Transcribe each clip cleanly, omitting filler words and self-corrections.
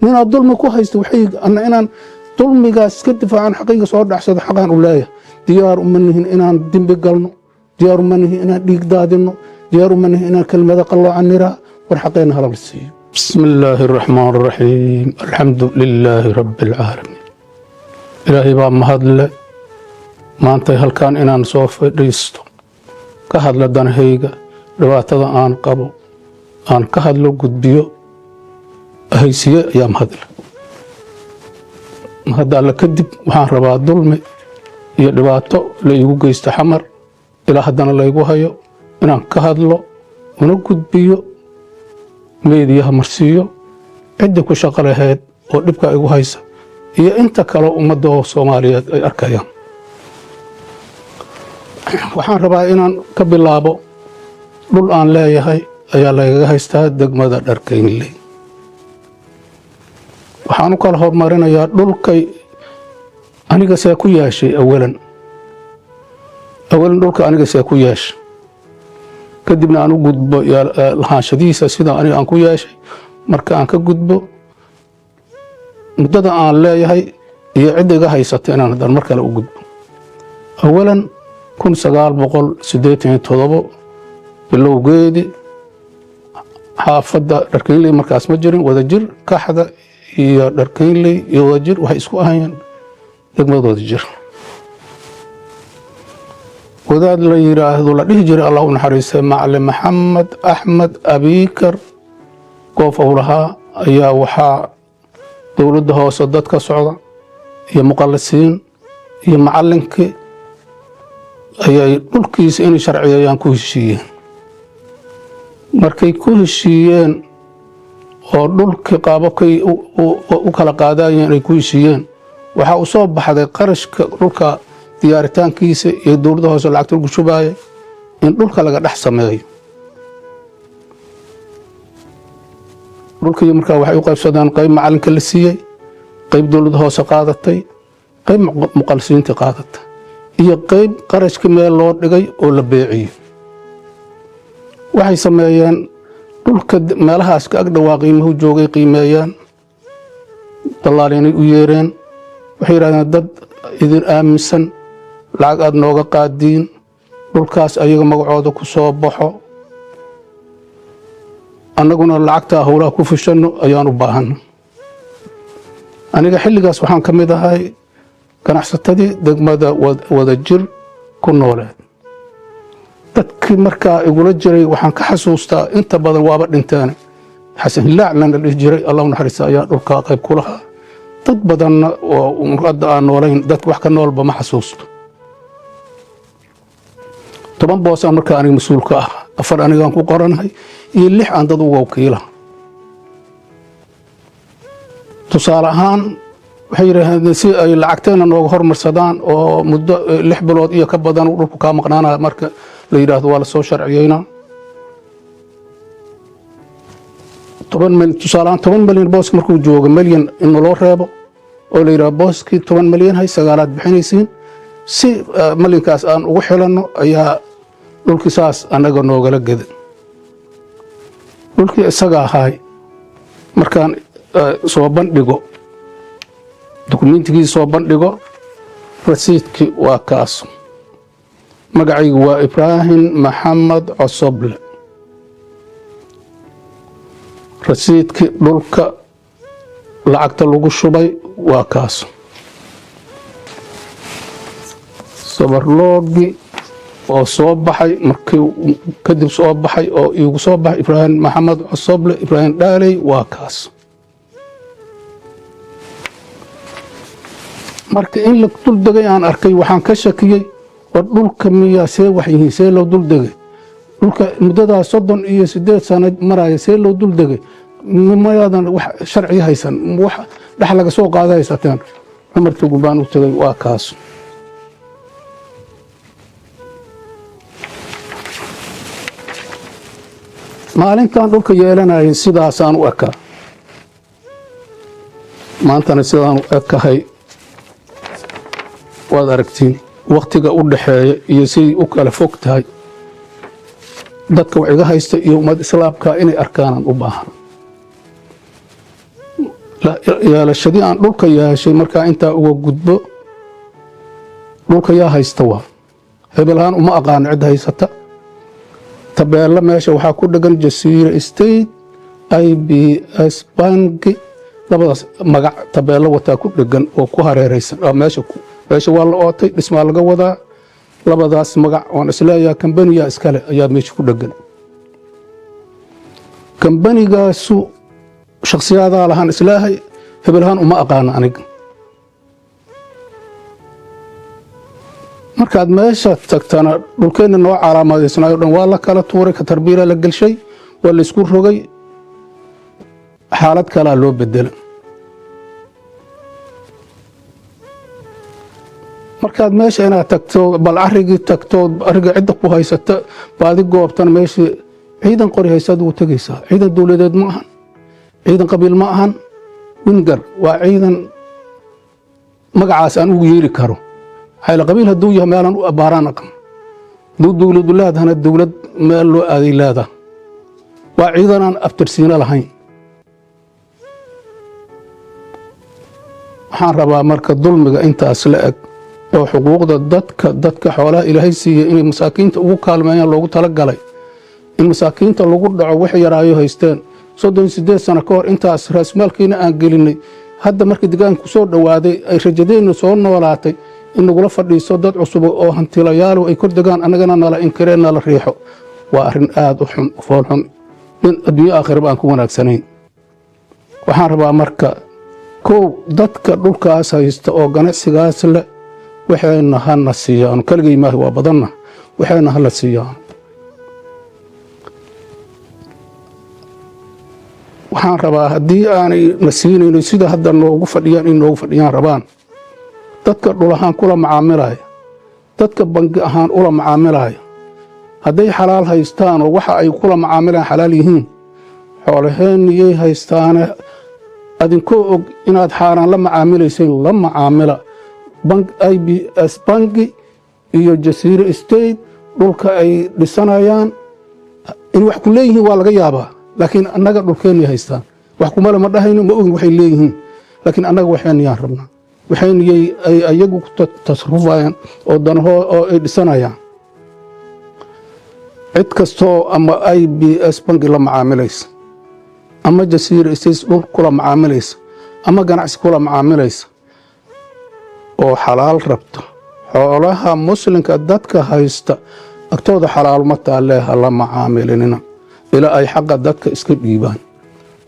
من الظلم كويس وحيد أنا إن ظلم جاس كدفع عن حقيقة صار أحسن حقان ولاية ديار منه إن دم بقلنا ديار منه إن ديك دادنا ديار منه إن كلمة الله عن نرى والحقينا هلا بالسيء بسم الله الرحمن الرحيم الحمد لله رب العالمين إلهي باب مهدل ما أنت هل كان إن صوف ريستو كهد لدن هيجا رواتا آن قبو آن كهد لو قد بيو هيسية يا مهدل مهدل كدب وحان ربا ظلمي iyo dhibaato la igu geysto xamar ilaa haddana la igu hayo inaan ka hadlo una gudbiyo meediyaha marsiiyo cidda ku shaqo lahayd oo dhibka igu haysa iyo inta kale ummadda Soomaaliyeed ay arkayaan waxaan rabaa inaan ka bilaabo dhul aan leeyahay ayaa laga haystaa degmada Dharkaynley waxaan u kala hormarinayaa dhulkay aniga saa ku yeeshay awalan dhulka aniga saa ku yeeshay kadibna aan u gudbo lahaanshadiisa sida aniga aan ku yeeshay marka aan ka gudbo muddada aan leeyahay iyo cid iga haysata inaan hadan mar kale u gudbo awalan 1987 bilowgeedii xaafadda Dharkaynley markaas ma jirin wadajir kaxda iyo Dharkaynley iyo wadajir waxay isku ahayeen degmadooda jir wadaad la yiraahdo la dhihi jiray Allah u naxariistay macallin Maxamed Axmed Abikar goof awlaha ayaa waxaa dowladda hoose dadka socda iyo muqallisiin iyo macallinkii ayay dhulkiisa in sharciyayaan ku heshiiyeen markay ku heshiiyeen oo dhulkii qaababkay u kala qaadayeen ay ku heshiiyeen waxa uu soo baxday qarashka dhulka diyaaritaankiisa iyo dowladda hoose lacagta lagu shubaayay in dhulka laga dhex sameeyo dhulkii markaa waxay u qaybsadeen qayb macallinka la siiyey qayb dowladda hoose qaadatay qayb muqallisiinta qaadatay iyo qayb qarashka meel loo dhigay oo la beeciyay waxay sameeyeen dhulka meelahaas ka ag dhawaa qiimuhu joogay qiimeeyaan dallaalinay u yeereen waxay yiraahdeen dad idin aaminsan lacag aad nooga qaadiin dhulkaas ayaga magacooda ku soo baxo annaguna lacagta howlaha ku fishano ayaan u baahan aniga xilligaas waxaan ka mid ahay ganacsatadii degmada wadajir ku nooleed dadkii markaa igula jiray waxaan ka xasuustaa inta badan waaba dhinteen xasan hilaacna la dhihi jiray Allah u naxariisto ayaa dhulka qayb ku lahaa dad badanna oo umradda aan noolayn dad wax ka noolba ma xasuusto 10 boos aan markaa aniga mas'uul ka ah 4 anigaan ku qoranahay iyo 6 aan dad uga wakiila tusaale ahaan waxay yiraahdeen si ay lacagteena nooga hormarsadaan oo muddo 6 bilood iyo ka badan dhulku ka maqnaanaa marka la yiraahdo waa la soo sharciyeynaa 10 milyan boos markuu joogo milyan in loo reebo oo la yiraahdo booskii 10 milyan hay sagaalaad bixinaysiin si milyankaas aan ugu xilano ayaa dhulkii saas anaga noogala gadan dhulkii isaga ahay markaan soo bandhigo dukumiintigii soo bandhigo rasiidkii waa kaas magacaygu waa Ibrahim Maxamed Cosoble rasiidkii dhulka lacagta lagu shubay waa kaas sabarloogi oo soo baxay markii kadib soo baxay oo igu soo baxay Ibrahim Maxamed Cosoble Ibrahim Dhaaley waa kaas markii in la dul degay aan arkay waxaan ka shakiyay oo dhulka miyaa see wax yihiin see loo dul degay dhulka muddada 38 sano maraya see loo dul degay mayadan wax sharci haysan wax dhax laga soo qaadaysataan amarkii gubaan u tagay waa kaas maalintan dhulka yeelanayay sidaasaan u ekaa maantana sidaan u ekahay waad aragtiin waqtiga u dhaxeeya iyo sidii u kala fog tahay dadka wax iga haysta iyo ummad islaamka inay arkaan u baahan yeelashadii aan dhulka yeeshay markaa intaa uga gudbo dhulka yaa haysta waa hebelahaan uma aqaano cid haysata tabeella meesha waxaa ku dhegan Jasiira State IBS banki labadaas magac tabeella wataa ku dhegan oo ku hareeraysan meesha waa la ootay dhismaa laga wadaa labadaas magac waan isleeyahay kambaniga iskale ayaa meesha ku dhegan kambanigaasu shakhsiyadaa lahaan islaahay hebelahaan uma aqaano aniga markaad meesha tagtana dhulkeenna noo calaamadaysnaayo dhan waa la kala tuuray ka tarbiira la gelshay waa la isku rogay xaalad kalaa loo bedela markaad meesha inaad tagto bal arigii tagto ariga cidda ku haysata baadi goobtan meeshii ciidan qori haysaad ugu tegaysaa ciidan dowladeed ma ahan ciidan qabiil ma ahan wingar waa ciidan magacaas aan ugu yeeri karo حيل قبيل هدوية مالا بارانق دولة بلاد هنا الدولة مال له هذه لاذا وعيدا أبترسينا لهين حاربا مركز ظلم أنت أسلأك أو حقوق ضدك حوالها إلى هي سي إن المساكين تقول كلمة لو تلقى لي المساكين تلقوا دعوة وحي رايو هيستان صدق سديد سنة كور أنت أسراس مالكينا أنجلني هذا مركز دقان كسور دوادي أي رجدين صورنا ولاتي in nagula fadhiiso dad cusub oo hantilayaal ay kor degaan anagana nala inkareen nala riixo waa arin aad u xun fool xun in adduunyo aakhir baan ku wanaagsanayn waxaan rabaa marka koow dadka dhulkaas haysta oo ganacsigaas leh waxayna hana siiyaan kaligay maahi waa badanna waxayna hala siiyaan waxaan rabaa haddii aanay na siinayno sida hadda noogu fadhiyaan in noogu fadhiyaan rabaan dadka dhul ahaan kula macaamilaya dadka bangi ahaan ula macaamilaya hadday xalaal haystaan oo waxa ay kula macaamilaan xalaal yihiin xoolaheeniyay haystaane adinkoo og inaad xaaraan la macaamilayseen la macaamila IBS bangi iyo Jasiira State dhulka ay dhisanayaan in wax ku leeyihiin waa laga yaabaa laakiin annaga dhulkeenii haystaan wax kuma lama dhahayno ma ogin waxay leeyihiin laakiin annaga waxaaniyaan rabnaa waxaan ay ayagu ku tasarufayaan oo danahoo oo ay dhisanayaan cid kastoo ama IBS bangi la macaamilaysa ama Jasiira State dhul kula macaamilaysa ama ganacsi kula macaamilaysa oo xalaal rabta xoolaha muslimka dadka haysta agtooda xalaal ma taaleeha la macaamilinina ilaa ay xaqa dadka iska dhiibaan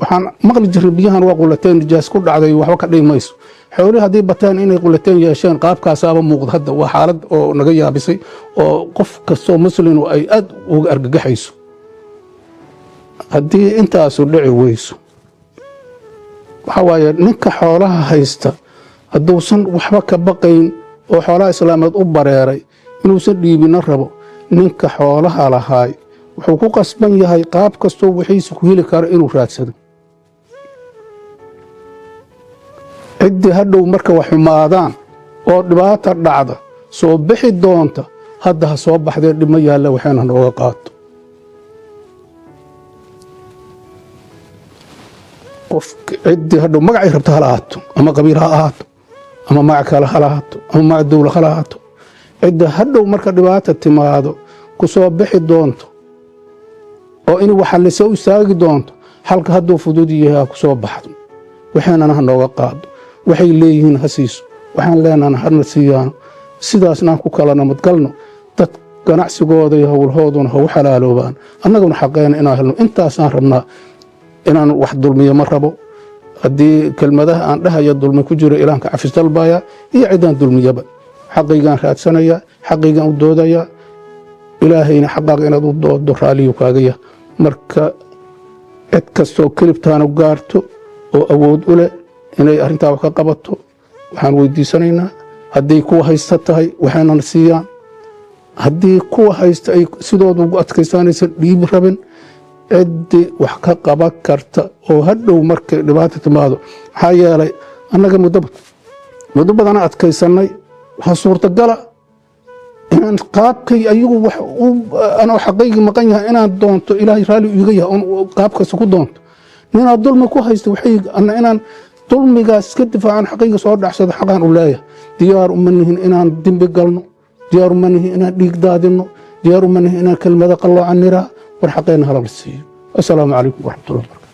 waxaan maqli jiray biyahan waa qulateen nijaas ku dhacday waxba ka dhimayso xoolaha hadii bataan inay qulateen yeesheen qaabkaasaaba muuqda hadda waa xaalad oo naga yaabisay oo qof kastoo muslim ay aad uga argagaxayso haddii intaas u dhici weyso waxa waaye ninka xoolaha haysta hadduusan waxba ka baqayn oo xoolaha islaameed u bareeray inuusan dhiibina rabo ninka xoolaha lahaay wuxuu ku qasban yahay qaab kastoo wixiisa ku heli karo inuu raadsado ciddii hadhow marka wax xumaadaan oo dhibaata dhacda soo bixi doonta hadda ha soo baxdee dhibma yaalla waxayna nooga qaato qof ciddii hadhow magacay rabta ha lahaato ama qabiil ha ahaato ama magac kale ha lahaato ama magac dowla ha lahaato cidda hadhow marka dhibaata timaado ku soo bixi doonto oo in waxa la soo istaagi doonto halka hadduu fudud yahay ku soo baxdo waxaana ha nooga qaado waxay leeyihiin hasiiso waxaan leenahay harna siiyaan sidaasna ku kala nabadgalno dad ganacsigooda iyo hawlhooduna ha u xalaaloobaan annaguna xaqeena inaan helno intaasaan rabnaa inaan wax dulmiyo ma rabo haddii kelmadaha aan dhahaya dulmi ku jiro ilaanka cafis dalbaya iyo cidaan dulmiyaba xaqaygaan raadsanaya xaqaygaan u doodaya ilaahayna xaqaaga inaad u doodo raaliyo kaagaya marka cid kastoo kelibtaana gaarto oo awood u leh inay arrintaa wax ka qabato waxaan weydiisanaynaa hadday kuwa haysta tahay waxaynana siiyaan haddii kuwa haysta ay sidooda ugu adkaystaanaysan dhiibi rabin ciddii wax ka qaban karta oo hadhow markay dhibaata timaado maxaa yeelay annaga muddo badana adkaysannay waxaa suurtagala inaan qaabkay ayagu anoo xaqaygii maqan yahay inaan doonto ilaahay raalli iiga yahay qaabkasta ku doonto ninaad dulmi ku haysto inaan dulmigaas iska difaacaan xaqiiga soo dhacsada xaqaan u leeyahay diyaar uma nihin inaan dembi galno diyaar uma nihin inaan dhiig daadinno diyaar uma nihin inaan kelmado qalloocan niraa war xaqeenna halala siiyo assalaamu calaykum waraxmatullahi wabarakatu